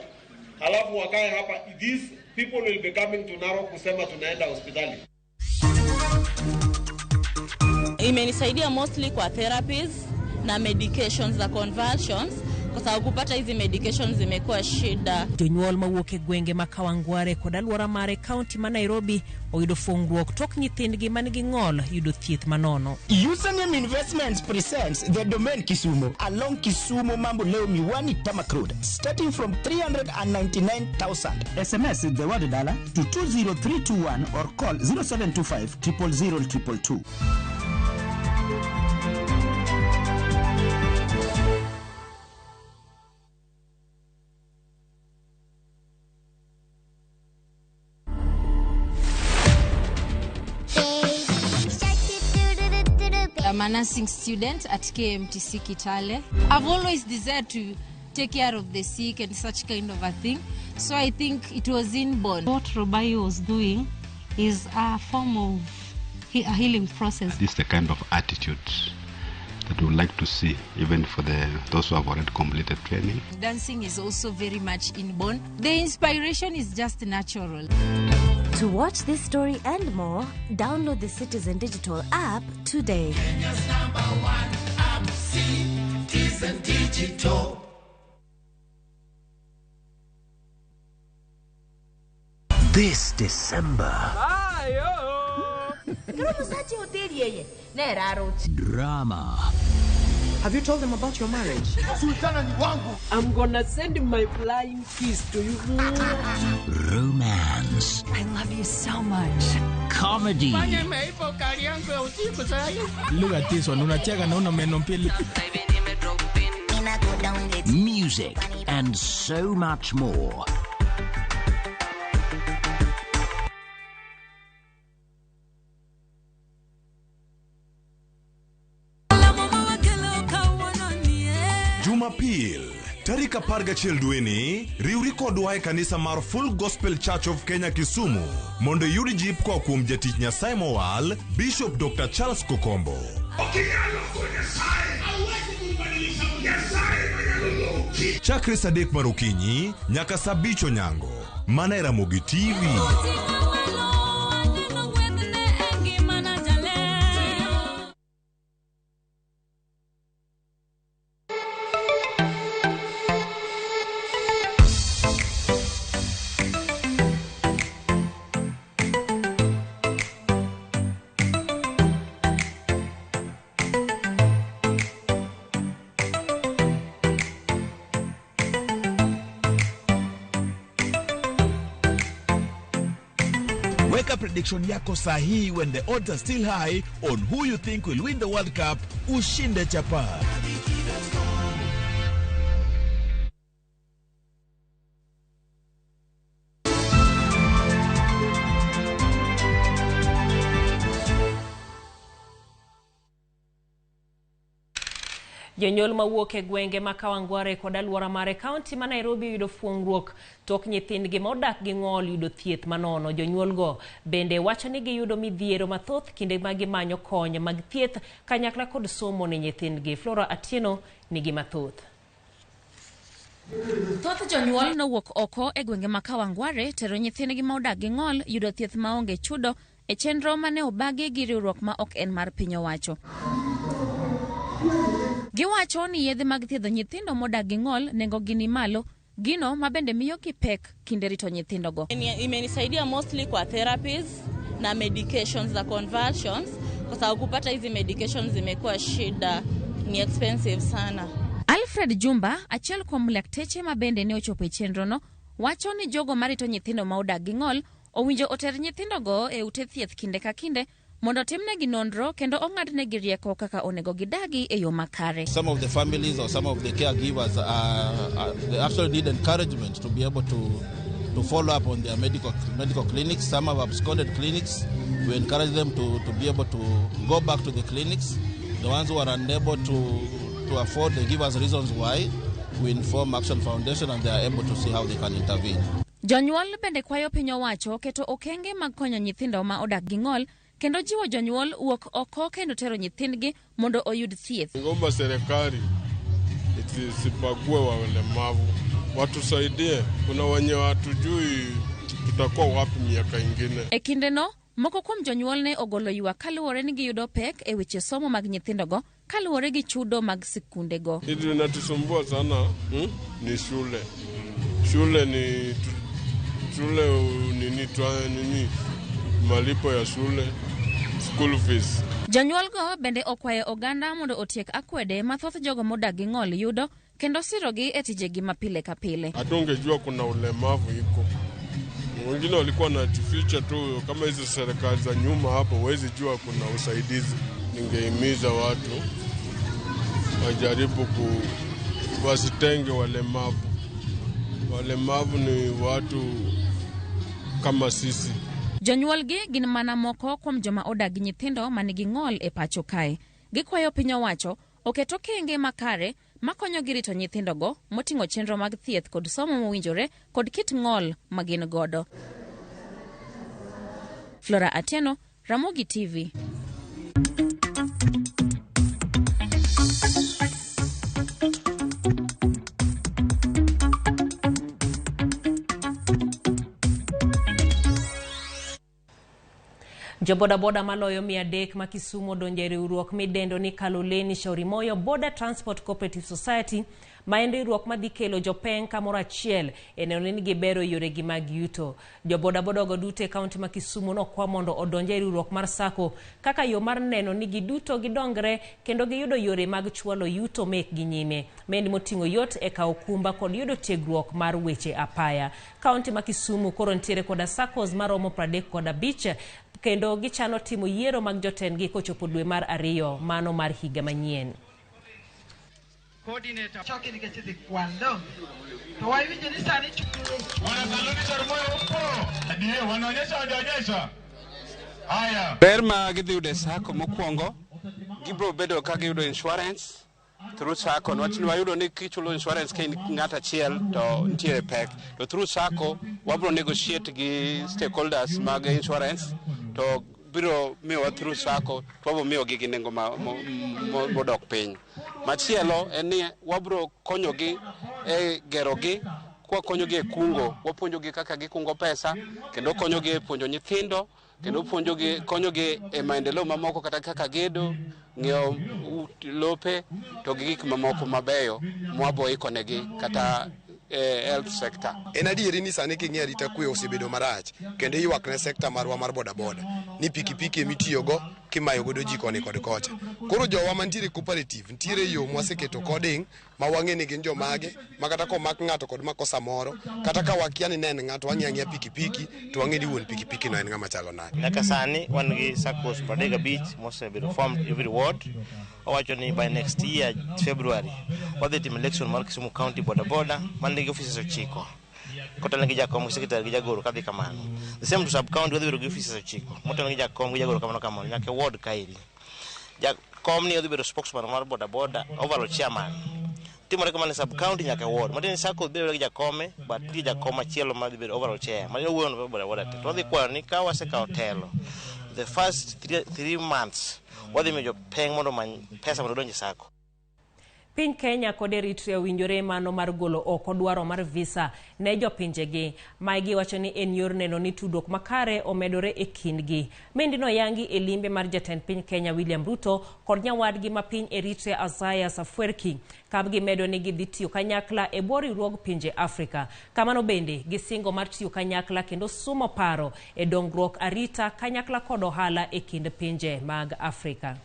Speaker 22: halafu wakae hapa. These people will be coming to Narok kusema tunaenda hospitali.
Speaker 16: Imenisaidia mostly kwa therapies na medications za convulsions, kwa sababu kupata hizi medications zimekuwa shida.
Speaker 3: Jonyuol mawuok e gwenge ma Kawangware kod alwora mare county ma Nairobi oyudo fungruok tok nyithindgi manigi ng'ol yudo thieth manono.
Speaker 22: Usanium Investments presents the domain Kisumu along Kisumu Mambo Leo Miwani Tamak Road, starting from 399,000. SMS the word dollar to 20321 or call 0725 000 222.
Speaker 7: I'm a nursing student at KMTC Kitale. I've always desired to take care of the sick and such kind of a thing. So I think it was inborn.
Speaker 8: What Robai was doing is a form of a healing process.
Speaker 10: This is the kind of attitude that we would like to see even for those who have already completed training.
Speaker 7: Dancing is also very much inborn. The inspiration is just natural.
Speaker 24: To watch this story and more, download the Citizen Digital app today.
Speaker 25: Kenya's #1 app, Citizen Digital.
Speaker 11: This December, drama.
Speaker 12: Have you told them about your marriage?
Speaker 13: I'm gonna send my flying kiss to you.
Speaker 11: Romance.
Speaker 12: I love you so much.
Speaker 11: Comedy.
Speaker 22: Look at this one, unacheka na una meno mbili.
Speaker 11: Music and so much more.
Speaker 14: Jumapil, tarik 11 dweni, riwri kodwa e kanisa mar Full Gospel Church of Kenya Kisumu, mondo yudi jip kwa kuom jatich Nyasaye mowal, Bishop Dr. Charles Kokombo. Chakre saa 3 mar okinyi nyaka saa 5 onyango. Mana e Ramogi TV.
Speaker 9: Weka prediction yako sahihi when the odds are still high on who you think will win the World Cup. Ushinde chapa.
Speaker 3: Jonyuol mawuok e gwenge ma Kawangware kod aluora mare kaunti ma Nairobi yudo fuongruok tok nyithindgi modak gi ng'ol yudo thieth manono. Jonyuol go bende wacho ni giyudo midhiero mathoth kinde ma gimanyo kony mag thieth kanyakla kod somo ne nyithindgi. Flora Atieno nigi mathoth.
Speaker 15: Thoth jonyuol nowuok oko e gwenge ma Kawangware tero nyithindgi ma odak gi ng'ol yudo thieth maonge chudo e chenro mane obagi gi riwruok ma ok en mar piny owacho. Giwacho ni yedhe mag thiedho nyithindo modak gi ng'ol nengo gi ni malo, gino mabende miyo gi pek kinde rito nyithindo go.
Speaker 16: Imenisaidia mostly kwa therapies na medications za conversions kwa sababu kupata hizi medications zimekuwa shida, ni expensive sana.
Speaker 15: Alfred Jumba, achiel kuom lakteche mabende ne ochopo e chenro no, wacho ni jogo marito nyithindo ma odak gi ng'ol owinjo oter nyithindo go e ute thieth kinde ka kinde mondo timnegi nonro kendo ong'adnegi rieko kaka onego gidagi e yo makare.
Speaker 17: Some of the families or some of the caregivers they actually need encouragement to be able to follow up on their medical clinics. Some have absconded clinics. We encourage them to be able to go back to the clinics. The ones who are unable to afford, they give us reasons why. We inform Action Foundation and they are able to see how they can intervene.
Speaker 15: Jonyuol bende kwayo piny owacho keto okenge mag konyo nyithindo ma odak gi ng'ol kendo jiwo jonyuol wuok oko kendo tero nyithindgi mondo oyud thieth.
Speaker 18: Ngomba serikali isipague walemavu, watusaidie. Kuna wenye hatujui tutakuwa wapi miaka ingine.
Speaker 15: E kinde no, moko kuom jonyuol ne ogolo ywak kaluwore ni giyudo pek e weche somo mag nyithindogo kaluwore gi chudo mag sikundego.
Speaker 18: Hili linatusumbua sana ni shule. Shule ni malipo ya shule, school fees.
Speaker 15: Jonyuol go bende okwayo oganda mondo otiek akwede mathoth jogo modak gi ng'ol yudo kendo sirogi e tijegi mapile ka pile.
Speaker 18: Hatungejua kuna ulemavu iko. Wengine walikuwa na jificha tu kama hizo serikali za nyuma hapo, huwezi jua kuna usaidizi. Ningehimiza watu wajaribu wasitenge walemavu. Walemavu ni watu kama sisi.
Speaker 15: Jonyuol gi gin mana moko kuom joma odak gi nyithindo manigi ng'ol e pacho kae. Gikwayo piny owacho oketo okenge makare makonyo gi rito nyithindogo moting'o chenro mag thieth kod somo mowinjore kod kit ng'ol ma gin godo. Flora Atieno, Ramogi TV.
Speaker 3: Jobodaboda maloyo 300 ma Kisumu donje riwruok midendo ni Kaloleni Shauri Moyo Border Transport Cooperative Society ma en riwruok madhi kelo jopeng kamoro achiel eneno ni gibero yoregi mag yuto. Jobodaboda go duto e kaunti ma Kisumu nokwa mondo odonje riwruok mar sako kaka yo mar neno ni giduto gidongre kendo giyudo yore mag chwalo yuto mek gi nyime. Mendi moting'o yot e kawo kumba kod yudo tiegruok mar weche apaya. Kaunti ma Kisumu koro ntiere koda sakos maromo 35 kendo gichano timo yiero mag jotendgi kochopo dwe mar 2 mano mar higa manyien.
Speaker 19: Coordinator choki nikechidhi kwando to wawinjo ni sani wana Kaloleni Shauri Moyo upo ndiye wanaonyesha haya
Speaker 20: ber ma gidhi yudo sako mokwongo gibro bedo ka giyudo insurance through sako nwachni wayudo ni kichulo insurance ka ng'at achiel to ntiere pek to through sako wabro negotiate gi stakeholders mag insurance to biro miyo through sako wabro miyo gi nengo modok piny. Machielo en ni wabro konyogi e gerogi kwa konyogi e kungo, wapuonjogi kaka gikungo pesa kendo konyogi e puonjo nyithindo kendo konyogi e maendeleo mamoko kata kaka gedo, ng'iewo lope to gi gik mamoko mabeyo mwabo ikonegi kata health sector.
Speaker 23: En adieri ni sani king'e arita kwe osebedo marach kendo ywak ne sekta marwa mar bodaboda ni pikipiki emitiyogo
Speaker 1: kimayo godo ji koni kod kocha. Koro jowa mantiere cooperative ntiere yo mwaseketo coding ma wang'e ni gin jomage ma kata komak ng'ato kod makosa moro kata ka wakia ni ne en ng'ato wang'e pikipiki to wang'e ni wuon pikipiki no en ng'ama chalo nade.
Speaker 4: Nyaka sani wan gi SACCOs 35 mosebedo formed every ward. Owacho ni by next year February wadhi timo election mar Kisumu County boda man nigi offices 9 kotelo gi jakom secretary gi jagoro kadhi kamano. The same to sub county wadhi bedo gi offices 9 motelo gi jakom gi jagoro kamano nyaka ward kairi. Jakom ni wadhi bedo spokesman mar boda overall chairman. Timore kamano sub county nyaka ward. Matini SACCO bedo gi jakome but gi jakom achielo ma dhi bedo overall chair. Mano wuono boda te. Wadhi kwano ni ka wasekawo telo the first 3 months wadhi mejo peng mondo many pesa mondo donje SACCO.
Speaker 3: Piny Kenya kod Eritrea winjore mano mar golo oko dwaro mar visa ne jopinjegi. Maigi wacho ni en yor neno ni tudruok makare omedore e kindgi. Mendino yangi e limbe mar jatend piny Kenya William Ruto kod nyawadgi ma piny Eritrea Isaias Afwerki. Kabgi medo ni gidhi tiyo kanyakla e bwo riwruog pinje Afrika. Kamano bende gisingo mar tiyo kanyakla kendo sumo paro e dongruok arita kanyakla kod ohala e kind pinje mag Afrika.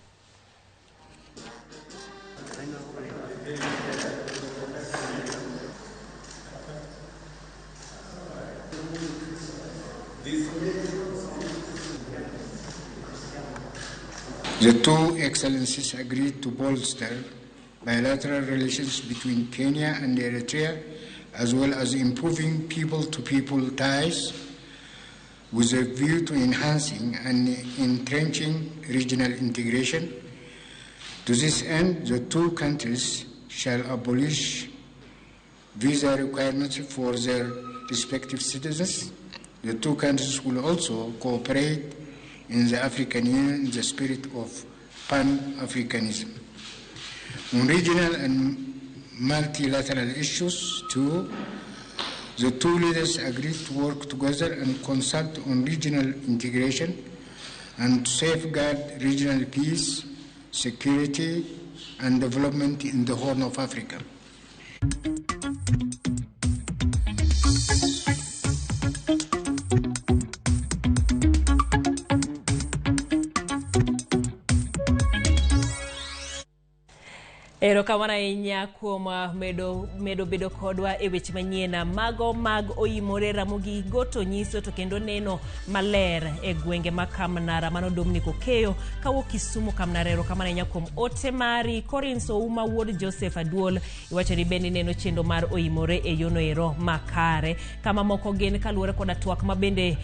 Speaker 5: The two excellencies agreed to bolster bilateral relations between Kenya and Eritrea, as well as improving people-to-people ties with a view to enhancing and entrenching regional integration. To this end, the two countries shall abolish visa requirements for their respective citizens. The two countries will also cooperate in the African Union in the spirit of Pan-Africanism. On regional and multilateral issues too, the two leaders agreed to work together and consult on regional integration and to safeguard regional peace, security, and development in the Horn of Africa.
Speaker 3: Erokamano ahinya kuom medo bedo kodwa e weche manyien mago mag OIMORE Ramogi goto nyiso to kendo neno maler e gwenge ma Kamnara mano Dominic Okeyo kawuok Kisumu Kamnara. Erokamano ahinya kuom ote mari Collins Ouma wuod Joseph Aduol iwacho ni bende neno chendo mar OIMORE e yono ero makare kama moko gin kaluore koda twak ma bende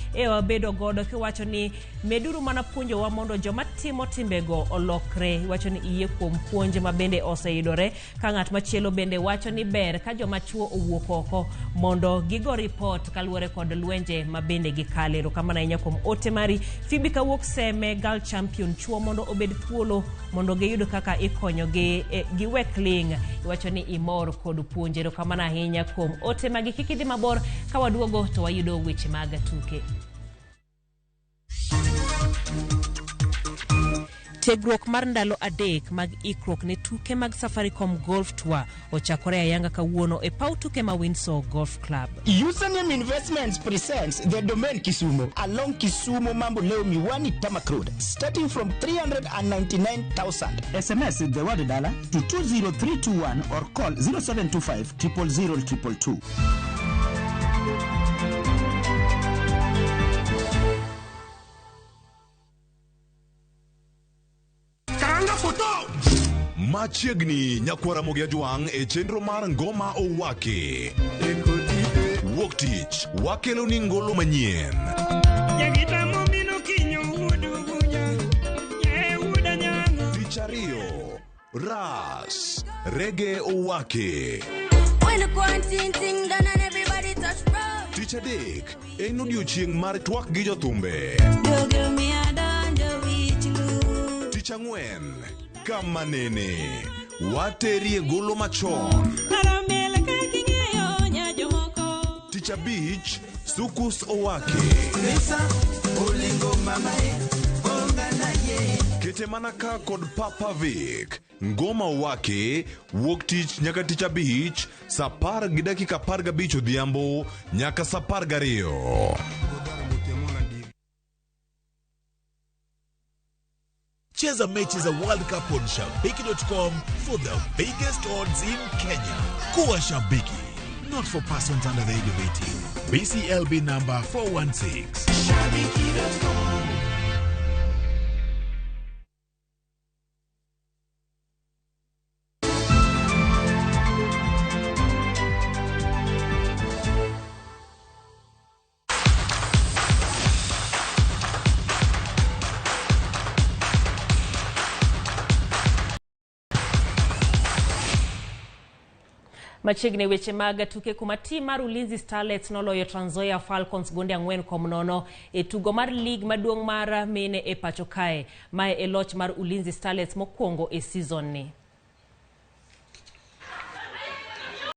Speaker 3: bedo godo kiwacho ni meduru mana puonjo wa mondo joma timo timbego olokre. Iwacho ni iye kuom puonj ma bende idore ka ng'at machielo bende wacho ni ber ka joma chuo owuok oko mondo gigo report kaluore kod lwenje ma bende gikale. Erokamano ahinya kuom ote mari Phoebe kawuok Seme Girl Champion chuo mondo obed thuolo mondo giyud kaka ikonyo gi wekling. Iwacho ni imor kod puonj. Erokamano ahinya kuom ote magi kikidhi mabor ka waduogo to wayudo weche mag tuke. Tegruok mar ndalo adek mag ikruok ne tuke mag Safaricom Golf Tour ochakore ayanga kawuono e paw tuke ma Windsor Golf Club.
Speaker 22: Username Investments presents the domain Kisumu along Kisumu Mambo Leo Miwani Tamak Road, starting from 399,000. SMS the word dollar to 20321 or call 0725 000 222.
Speaker 14: Machiegni nyakwara Mogi Ajwang' e chenro mar ngoma owake. Wuok tich wakelo ni ngolo manyien. Tich ariyo Ras Reggae owake. Tich adek en odiochieng' mar twak gi jothumbe. Tich ang'wen kama nene waterie golo machon. Tich abich Sukus owake. Kete manaka kod Papa Vic ngoma owake wuok tich nyaka tich abich saa 10:15 odhiambo nyaka saa 12.
Speaker 9: Cheza mechi za World Cup on shabiki.com for the biggest odds in Kenya. Kuwa Shabiki, not for persons under the age of 18. BCLB number 416. Shabiki.com.
Speaker 3: Machiegni weche mag tuke kuma tim mar Ulinzi Starlets noloyo Trans Nzoia Falcons gonde 4-0 e tugo mar lig maduong' mar mine e pacho kae. Mae e loch mar Ulinzi Starlets mokwongo e season ni.